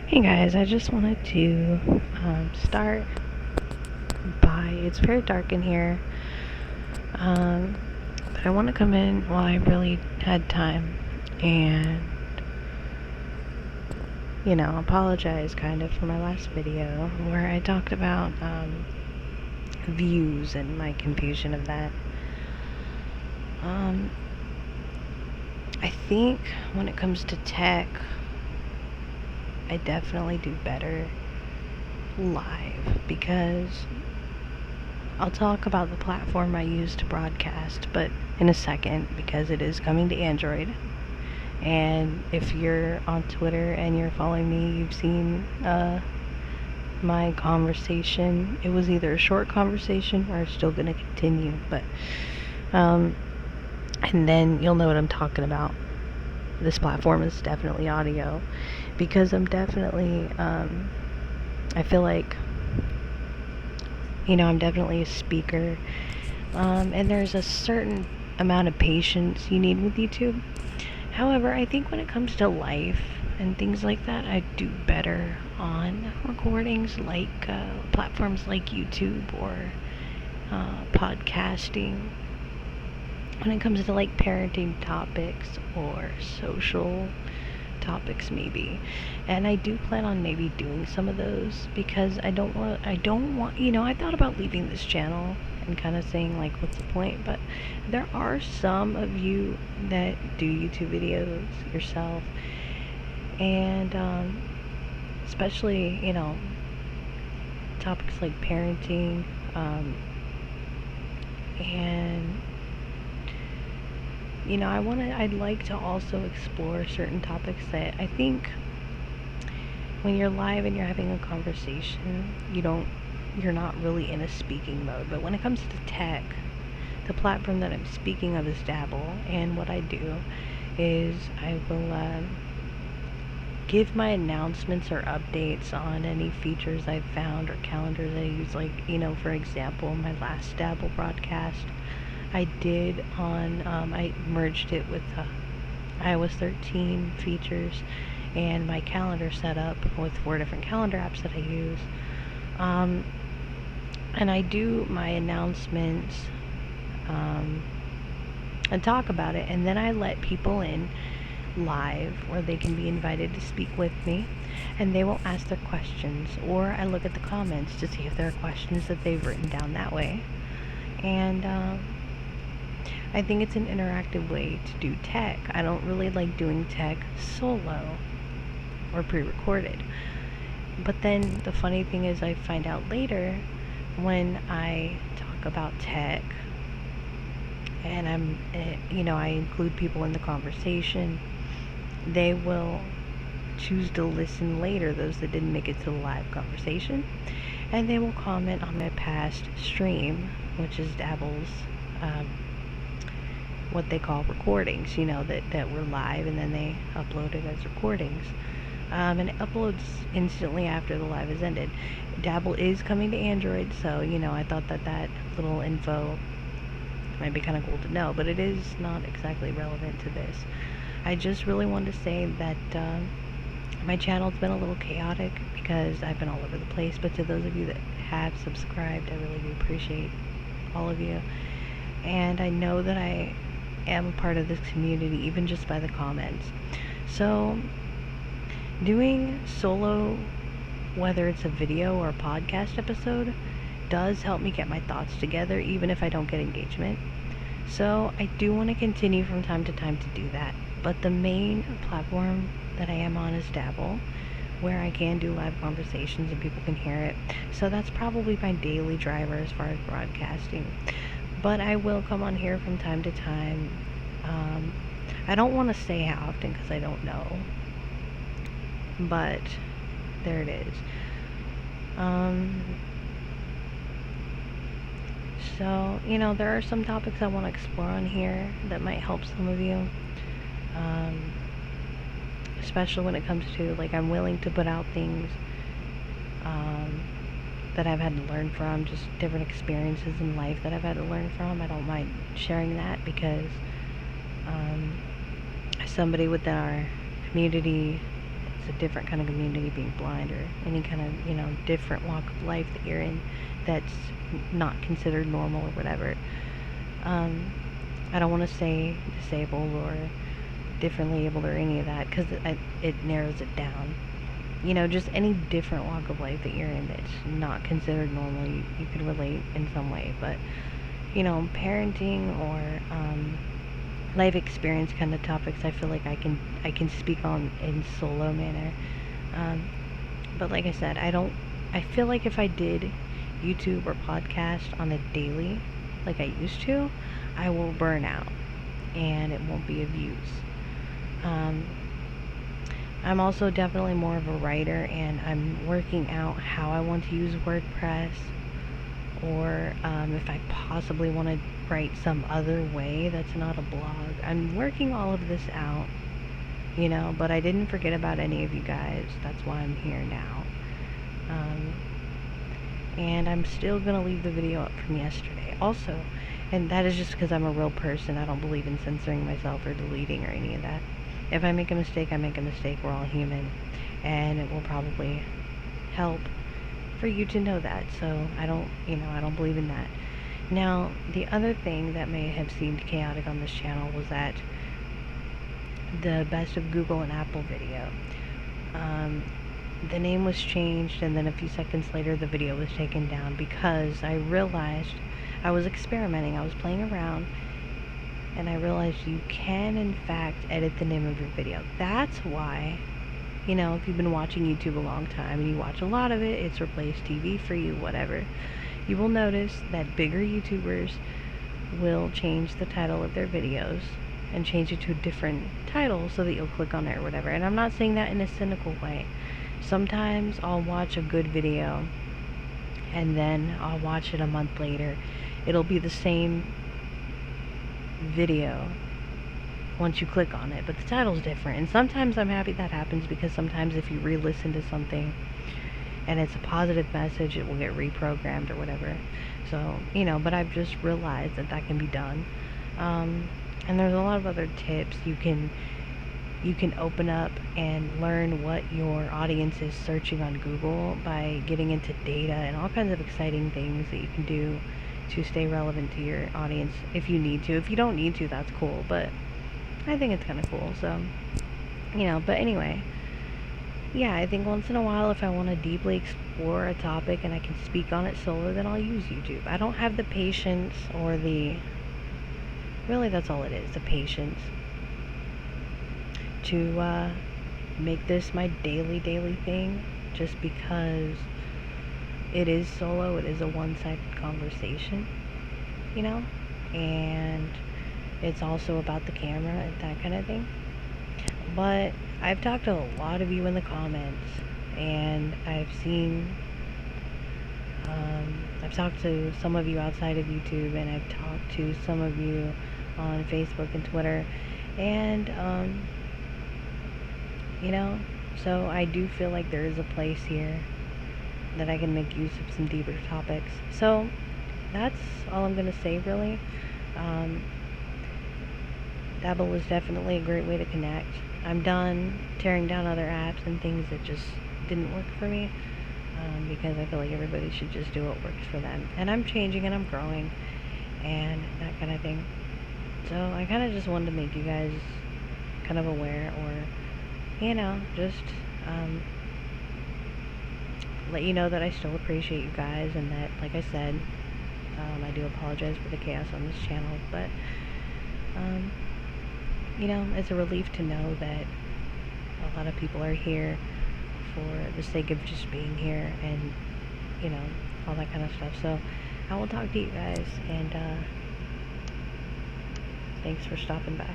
Hey guys, I just wanted to start by, it's very dark in here, but I want to come in while I really had time and, apologize kind of for my last video where I talked about views and my confusion of that. I think when it comes to tech, I definitely do better live because I'll talk about the platform I use to broadcast, but in a second because it is coming to Android. And if you're on Twitter and you're following me, you've seen my conversation. It was either a short conversation or it's still going to continue, but and then you'll know what I'm talking about. This platform is definitely audio because I'm definitely I feel like I'm definitely a speaker, and there's a certain amount of patience you need with YouTube. However, I think when it comes to life and things like that, I do better on recordings like platforms like YouTube or podcasting. When it comes to like parenting topics or social topics maybe, and I do plan on maybe doing some of those because I don't want I thought about leaving this channel and kind of saying like what's the point, but there are some of you that do YouTube videos yourself, and especially topics like parenting, and I'd like to also explore certain topics that I think when you're live and you're having a conversation, you're not really in a speaking mode. But when it comes to tech, the platform that I'm speaking of is Dabble, and what I do is I will give my announcements or updates on any features I've found or calendars I use. Like, for example, my last Dabble broadcast I did on, I merged it with iOS 13 features and my calendar set up with 4 different calendar apps that I use. And I do my announcements and talk about it, and then I let people in live where they can be invited to speak with me, and they will ask their questions, or I look at the comments to see if there are questions that they've written down that way. And I think it's an interactive way to do tech. I don't really like doing tech solo or pre-recorded. But then the funny thing is I find out later when I talk about tech and I include people in the conversation, they will choose to listen later, those that didn't make it to the live conversation, and they will comment on my past stream, which is Dabble's what they call recordings, that were live, and then they upload it as recordings. And it uploads instantly after the live has ended. Dabble is coming to Android, so, I thought that little info might be kind of cool to know, but it is not exactly relevant to this. I just really wanted to say that my channel's been a little chaotic because I've been all over the place, but to those of you that have subscribed, I really do appreciate all of you. And I know that I am a part of this community, even just by the comments. So doing solo, whether it's a video or a podcast episode, does help me get my thoughts together, even if I don't get engagement. So I do want to continue from time to time to do that. But the main platform that I am on is Dabble, where I can do live conversations and people can hear it. So that's probably my daily driver as far as broadcasting. But I will come on here from time to time. I don't want to say how often because I don't know. But there it is. So, there are some topics I want to explore on here that might help some of you. Especially when it comes to, like, I'm willing to put out things that I've had to learn from, just different experiences in life that I've had to learn from. I don't mind sharing that because somebody within our community it's a different kind of community, being blind, or any kind of, different walk of life that you're in that's not considered normal or whatever. I don't want to say disabled or differently abled or any of that, because it narrows it down. Just any different walk of life that you're in that's not considered normal, you could relate in some way. But, parenting or life experience kind of topics, I feel like I can speak on in solo manner. But like I said, I feel like if I did YouTube or podcast on a daily, like I used to, I will burn out and it won't be of use. I'm also definitely more of a writer, and I'm working out how I want to use WordPress, or if I possibly want to write some other way that's not a blog. I'm working all of this out, but I didn't forget about any of you guys. That's why I'm here now. And I'm still going to leave the video up from yesterday also, and that is just because I'm a real person. I don't believe in censoring myself or deleting or any of that. If I make a mistake, I make a mistake. We're all human, and it will probably help for you to know that. So I don't believe in that. Now, the other thing that may have seemed chaotic on this channel was that the best of Google and Apple video, the name was changed, and then a few seconds later the video was taken down because I realized I was experimenting. I was playing around, and I realized you can in fact edit the name of your video. That's why, if you've been watching YouTube a long time and you watch a lot of it, it's replaced TV for you, whatever. You will notice that bigger YouTubers will change the title of their videos and change it to a different title so that you'll click on it or whatever. And I'm not saying that in a cynical way. Sometimes I'll watch a good video and then I'll watch it a month later. It'll be the same video once you click on it, but the title's different. And sometimes I'm happy that happens, because sometimes if you re-listen to something and it's a positive message, it will get reprogrammed or whatever. So, but I've just realized that can be done. And there's a lot of other tips. You can open up and learn what your audience is searching on Google by getting into data and all kinds of exciting things that you can do to stay relevant to your audience if you need to. If you don't need to, that's cool, but I think it's kind of cool. So, but anyway, yeah, I think once in a while, if I want to deeply explore a topic and I can speak on it solo, then I'll use YouTube. I don't have the patience or really, that's all it is, the patience to make this my daily thing, just because it is solo. It is a one-sided conversation, and it's also about the camera and that kind of thing. But I've talked to a lot of you in the comments, and I've talked to some of you outside of YouTube, and I've talked to some of you on Facebook and Twitter, and so I do feel like there is a place here that I can make use of some deeper topics. So that's all I'm going to say, really. Dabble was definitely a great way to connect. I'm done tearing down other apps and things that just didn't work for me, because I feel like everybody should just do what works for them. And I'm changing and I'm growing and that kind of thing. So I kind of just wanted to make you guys kind of aware, or just let you know that I still appreciate you guys, and that, like I said, I do apologize for the chaos on this channel, but it's a relief to know that a lot of people are here for the sake of just being here, and all that kind of stuff. So I will talk to you guys, and thanks for stopping by.